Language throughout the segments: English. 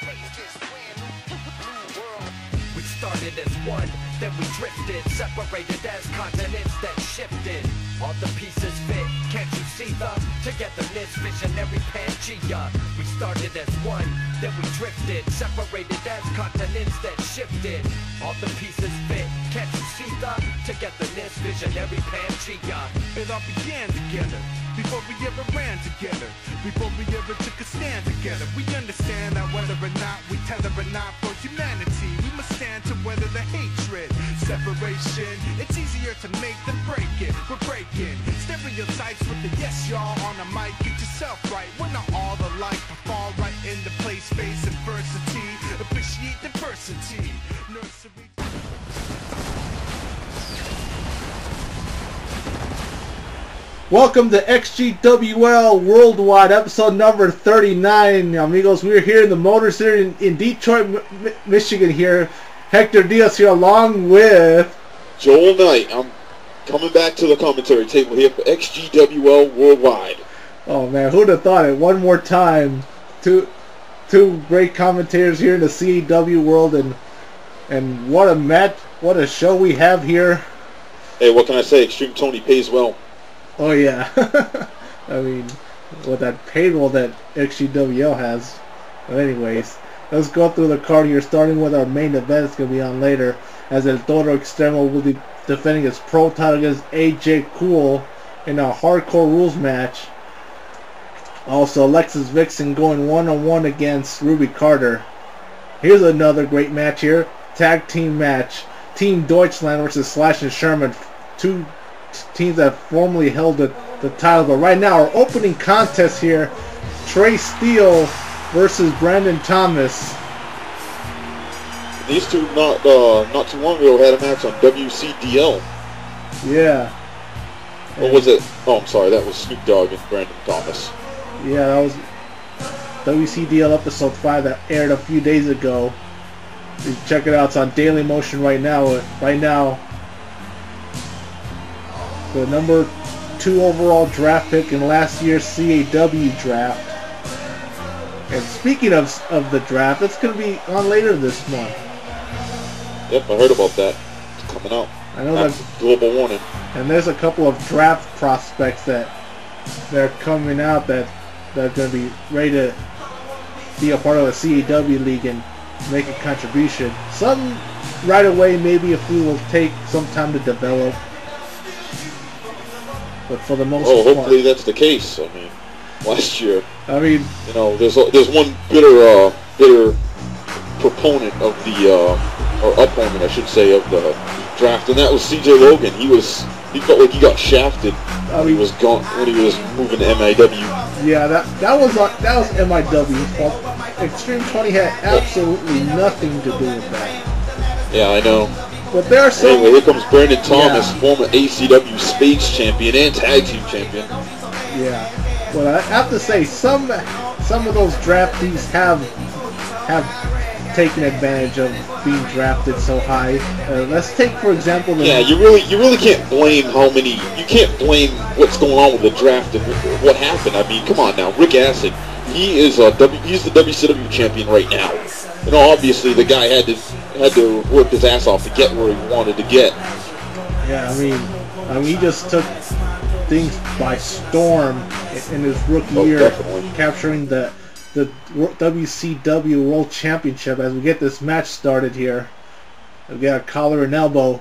We started as one, then we drifted, separated as continents that shifted. All the pieces fit, can't you see the togetherness, visionary Pangea? We started as one, then we drifted, separated as continents that shifted. All the pieces fit, can't you see the togetherness, visionary Pangea? It all began together, before we ever ran together, before we ever took a stand together. We understand that whether or not we tether or not for humanity, we must stand to weather the hatred, separation. It's easier to make than break it. We're breaking stereotypes with the yes y'all on the mic. Get yourself right, we're not all alike, but fall right into place, face adversity, appreciate diversity. Nursery. Welcome to XGWL Worldwide, episode number 39, amigos. We're here in the Motor City in Detroit, Michigan here. Hector Diaz here along with Joel Knight. I'm coming back to the commentary table here for XGWL Worldwide. Oh man, who'd have thought it? One more time. Two great commentators here in the CAW world, and what a match, what a show we have here. Hey, what can I say? Extreme Tony pays well. Oh yeah. I mean, with that payroll that XGWL has. But anyways, let's go through the card here, starting with our main event. It's going to be on later, as El Toro Extremo will be defending his pro title against AJ Kool in a hardcore rules match. Also, Alexis Vixen going one-on-one against Ruby Carter. Here's another great match here. Tag team match. Team Deutschland versus Slash and Sherman. Two teams that formerly held the title. But right now, our opening contest here, Trey Steele versus Brandon Thomas. These two not too long ago had a match on WCDL. Yeah. What was it? Oh, I'm sorry. That was Snoop Dogg and Brandon Thomas. Yeah, that was WCDL episode 5 that aired a few days ago. You can check it out. It's on Daily Motion right now. The number 2 overall draft pick in last year's CAW draft. And speaking of the draft, it's going to be on later this month. Yep, I heard about that. It's coming out. I know that. Global warning. And there's a couple of draft prospects that they're coming out that are going to be ready to be a part of a CAW league and make a contribution. Some right away, maybe a few will take some time to develop. But for the most part, hopefully that's the case. I mean, last year, you know, there's one bitter proponent of the or opponent, I should say, of the draft, and that was CJ Logan. He felt like he got shafted when he was moving to MIW. Yeah, that was MIW's fault. Extreme 20 had absolutely nothing to do with that. Yeah, I know. But there are some. Anyway, here comes Brandon Thomas, former ACW Spades champion and tag team champion. Yeah. Well, I have to say, some of those draftees have taken advantage of being drafted so high. Let's take, for example, you really can't blame you can't blame what's going on with the draft and what happened. I mean, come on now, Rick Acid, he's the WCW champion right now. You know, obviously the guy had to work his ass off to get where he wanted to get. Yeah, I mean, he just took things by storm in his rookie year, definitely capturing the WCW World Championship. As we get this match started here, we got a collar and elbow.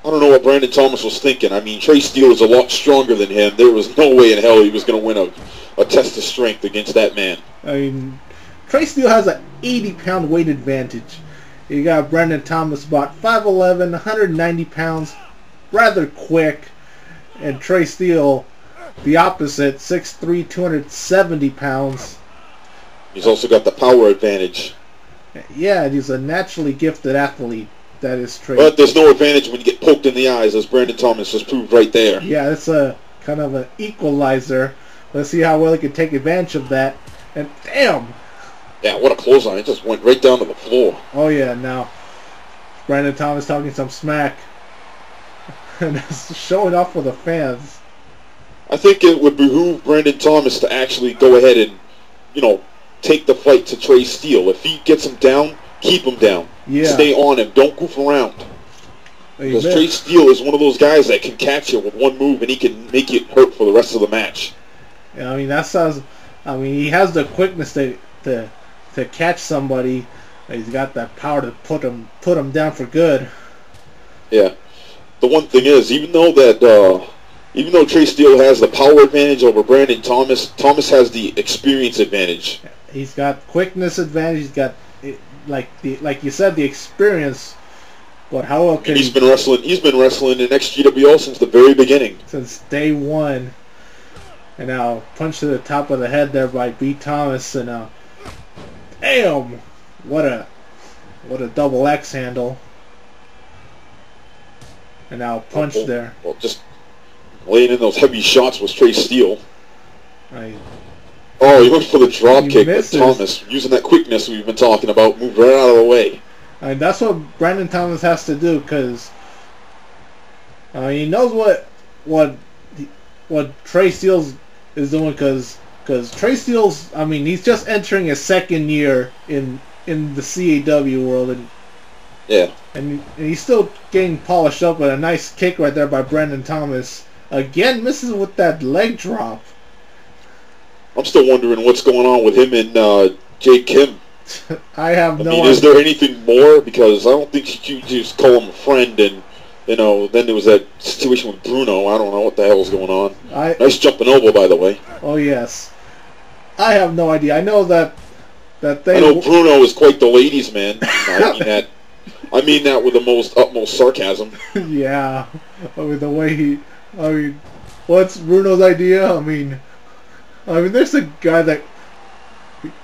I don't know what Brandon Thomas was thinking. I mean, Trey Steele is a lot stronger than him. There was no way in hell he was going to win a test of strength against that man. I mean, Trey Steele has an 80-pound weight advantage. You got Brandon Thomas about 5'11", 190 pounds, rather quick, and Trey Steele, the opposite, 6'3", 270 pounds. He's also got the power advantage. Yeah, he's a naturally gifted athlete. That is Trey. But there's no advantage when you get poked in the eyes, as Brandon Thomas has proved right there. Yeah, it's a kind of an equalizer. Let's see how well he can take advantage of that. And damn! Yeah, what a clothesline. It just went right down to the floor. Oh yeah, now Brandon Thomas talking some smack. And showing off for the fans. I think it would behoove Brandon Thomas to actually go ahead and, you know, take the fight to Trey Steele. If he gets him down, keep him down. Yeah. Stay on him. Don't goof around. Because Trey Steele is one of those guys that can catch you with one move and he can make it hurt for the rest of the match. Yeah, I mean that sounds. I mean he has the quickness to catch somebody. He's got that power to put him down for good. Yeah. The one thing is, even though Trey Steele has the power advantage over Brandon Thomas, Thomas has the experience advantage. He's got quickness advantage. He's got like you said, the experience. But how well can he's been wrestling in XGWL since the very beginning. Since day one. And now punch to the top of the head there by B. Thomas, and damn, what a double X handle. And now punch there. Well, just laying in those heavy shots was Trey Steele. Oh, he went for the drop kick, but Thomas, using that quickness we've been talking about, moved right out of the way. I mean, that's what Brandon Thomas has to do, because he knows what Trey Steele is doing, because Trey Steele's, I mean, he's just entering his second year in the CAW world, and yeah, and he's still getting polished up with a nice kick right there by Brandon Thomas. Again, misses with that leg drop. I'm still wondering what's going on with him and Jake Kim. I have no idea. Is there anything more? Because I don't think she could just call him a friend, and then there was that situation with Bruno. I don't know what the hell's going on. Nice jumping elbow, by the way. Oh yes, I have no idea. I know that they. I know Bruno is quite the ladies' man. I mean that with the utmost sarcasm. Yeah, I mean the way he. I mean, what's Bruno's idea? I mean, there's a guy that.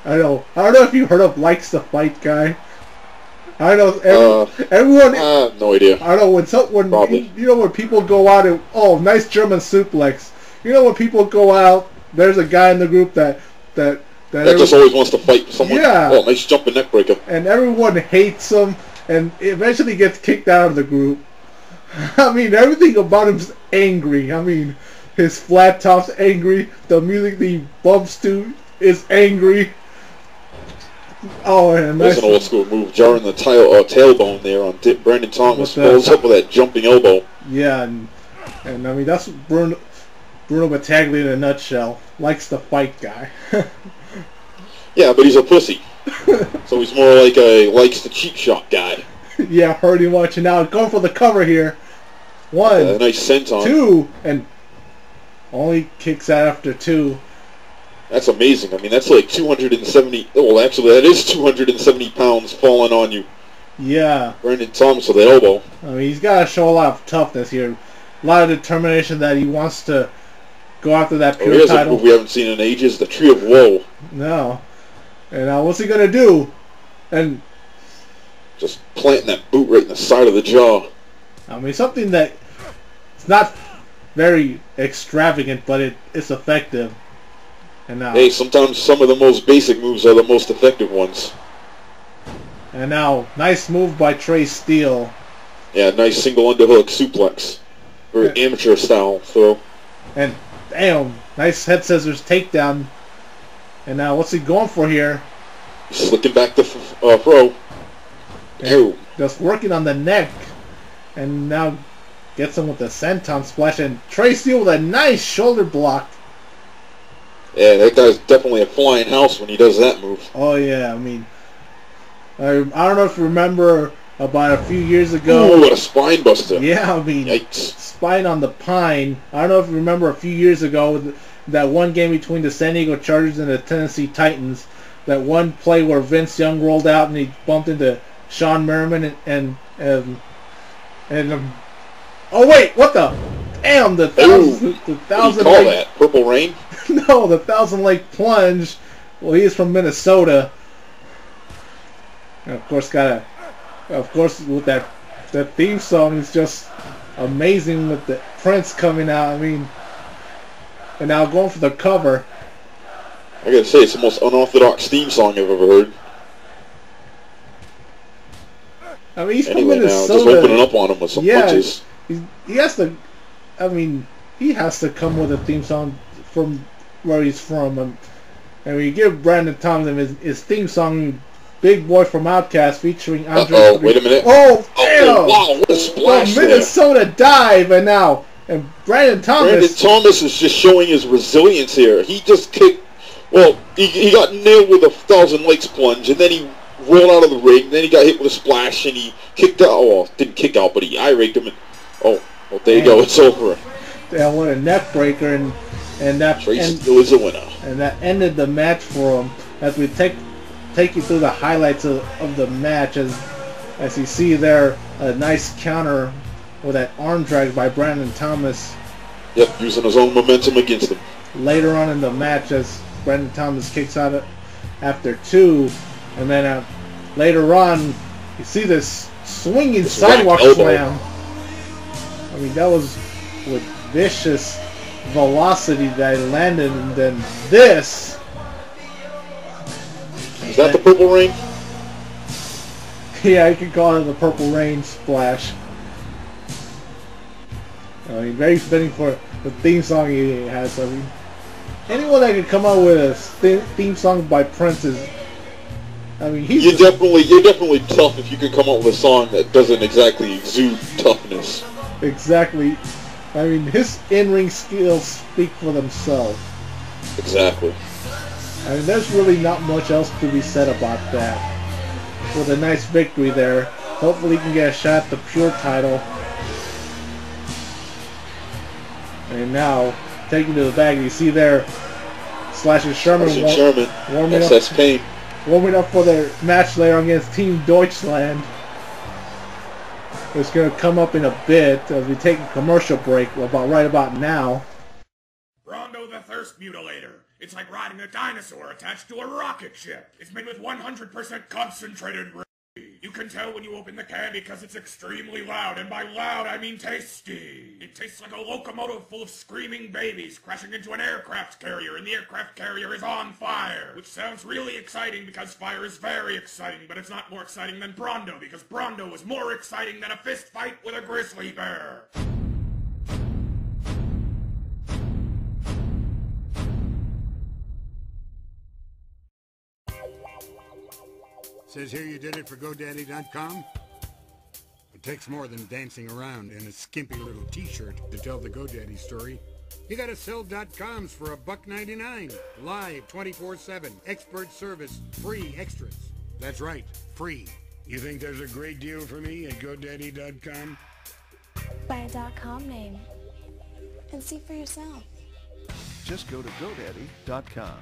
I don't know if you heard of Likes to Fight guy. I don't know everyone. No idea. I don't know when people go out and nice German suplex. You know when people go out, there's a guy in the group that just always wants to fight someone. Yeah. Oh, nice jumping neck breaker. And everyone hates him, and eventually gets kicked out of the group. I mean, everything about him's angry. I mean, his flat top's angry. The music he bumps to is angry. Oh, and that's an old school move, jarring the tailbone there on Brandon Thomas. Follows up with that jumping elbow. Yeah, and I mean that's Bruno Battaglia in a nutshell. Likes to fight guy. Yeah, but he's a pussy, so he's more like a likes to cheap shot guy. Yeah, heard him watching now. Going for the cover here. One, nice senton. Two, and only kicks out after two. That's amazing. I mean, that's like 270... Well, actually, that is 270 pounds falling on you. Yeah. Brandon Thomas with the elbow. I mean, he's got to show a lot of toughness here. A lot of determination that he wants to go after that pure here's title. A move we haven't seen in ages, the Tree of Woe. No. And what's he going to do? And just planting that boot right in the side of the jaw. I mean, something that it's not very extravagant, but it's effective. And now, hey, sometimes some of the most basic moves are the most effective ones. And now, nice move by Trey Steele. Yeah, nice single underhook suplex. Very amateur style throw. And damn, nice head scissors takedown. And now, what's he going for here? Slicking back the throw. Ew. Just working on the neck. And now gets him with the senton splash. And Trey Steele with a nice shoulder block. Yeah, that guy's definitely a flying house when he does that move. Oh yeah, I mean, I don't know if you remember about a few years ago. Ooh, what a spine buster! Yeah, I mean, yikes! Spine on the pine. I don't know if you remember a few years ago that one game between the San Diego Chargers and the Tennessee Titans. That one play where Vince Young rolled out and he bumped into Sean Merriman and oh wait, what the? Damn, the thousand. What do you call that? Purple Rain? No, the Thousand Lake Plunge. Well, he is from Minnesota. And of course, with that theme song is just amazing with the Prince coming out. I mean, and now going for the cover. I gotta say, it's the most unorthodox theme song I've ever heard. I mean, he's from Anyway, Minnesota. now, just opening up on him with some punches. He has to. I mean, he has to come with a theme song from where he's from. And we give Brandon Thomas his theme song, Big Boy from Outkast, featuring Andre. Uh-oh, wait a minute. Oh, damn! Oh, wow, what a splash The Minnesota dive, and now, and Brandon Thomas is just showing his resilience here. He just kicked, well, he got nailed with a 1,000 Lakes plunge, and then he rolled out of the ring, then he got hit with a splash, and he kicked out, well, didn't kick out, but he eye-raked him, and, oh, well, there you go, it's over. Yeah, what a neck breaker, and that Trey Steele is a winner. And that ended the match for him. As we take you through the highlights of the match, as you see there, a nice counter with that arm drag by Brandon Thomas. Yep, using his own momentum against him. Later on in the match, as Brandon Thomas kicks out after 2, and then later on, you see this swinging sidewalk slam. I mean, that was with vicious velocity that he landed, and then this. Is that the Purple Rain? Yeah, you can call it the Purple Rain splash. I mean, very fitting for the theme song he has. I mean, anyone that can come up with a theme song by Prince is. I mean, you're definitely tough if you can come up with a song that doesn't exactly exude toughness. Exactly. I mean, his in-ring skills speak for themselves. Exactly. I mean, there's really not much else to be said about that. With a nice victory there. Hopefully he can get a shot at the Pure title. And now, taking to the bag, you see there, Slashing Sherman warming SS Pain. Warming up for their match later against Team Deutschland. It's going to come up in a bit as we take a commercial break right about now. Rondo the Thirst Mutilator. It's like riding a dinosaur attached to a rocket ship. It's made with 100% concentrated ray. You can tell when you open the can because it's extremely loud, and by loud I mean tasty. It tastes like a locomotive full of screaming babies crashing into an aircraft carrier, and the aircraft carrier is on fire. Which sounds really exciting because fire is very exciting, but it's not more exciting than Brondo because Brondo is more exciting than a fist fight with a grizzly bear. Says here you did it for GoDaddy.com? It takes more than dancing around in a skimpy little t-shirt to tell the GoDaddy story. You gotta sell .coms for $1.99. Live 24/7. Expert service. Free extras. That's right. Free. You think there's a great deal for me at GoDaddy.com? Buy a .com name and see for yourself. Just go to GoDaddy.com.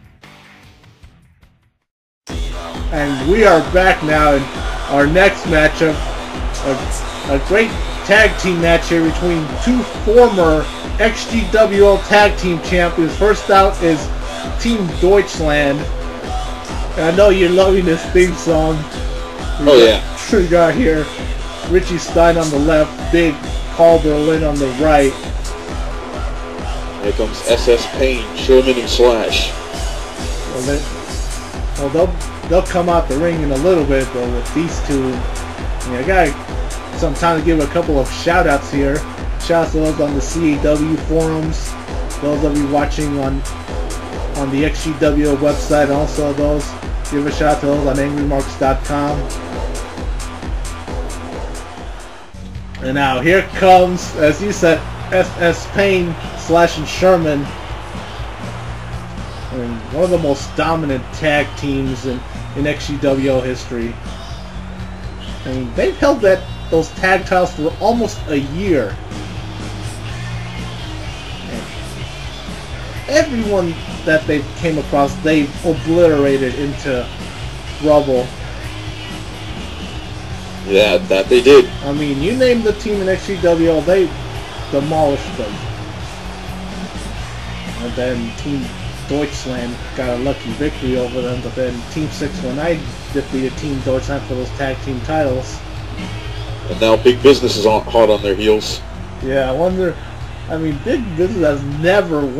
And we are back now in our next matchup. A great tag team match here between two former XGWL tag team champions. First out is Team Deutschland. And I know you're loving this theme song. We got here Richie Stein on the left, Big Carl Berlin on the right. Here comes SS Pain, Sherman, and Slash. Well, they'll come out the ring in a little bit, but with these two, I got some time to give a couple of shout-outs here. Shout-outs to those on the CAW forums, those of you watching on the XGWL website, and also those, give a shout-out to those on angrymarks.com. And now here comes, as you said, SS Pain, Slash, and Sherman. I mean, one of the most dominant tag teams in XGWL history. I mean, they've held those tag titles for almost a year. And everyone that they came across, they obliterated into rubble. Yeah, that they did. I mean, you name the team in XGWL, they demolished them. And then Team Deutschland got a lucky victory over them, but then Team 619 defeated Team Deutschland for those tag team titles. And now Big Business is hot on their heels. Yeah, I wonder, I mean, Big Business has never won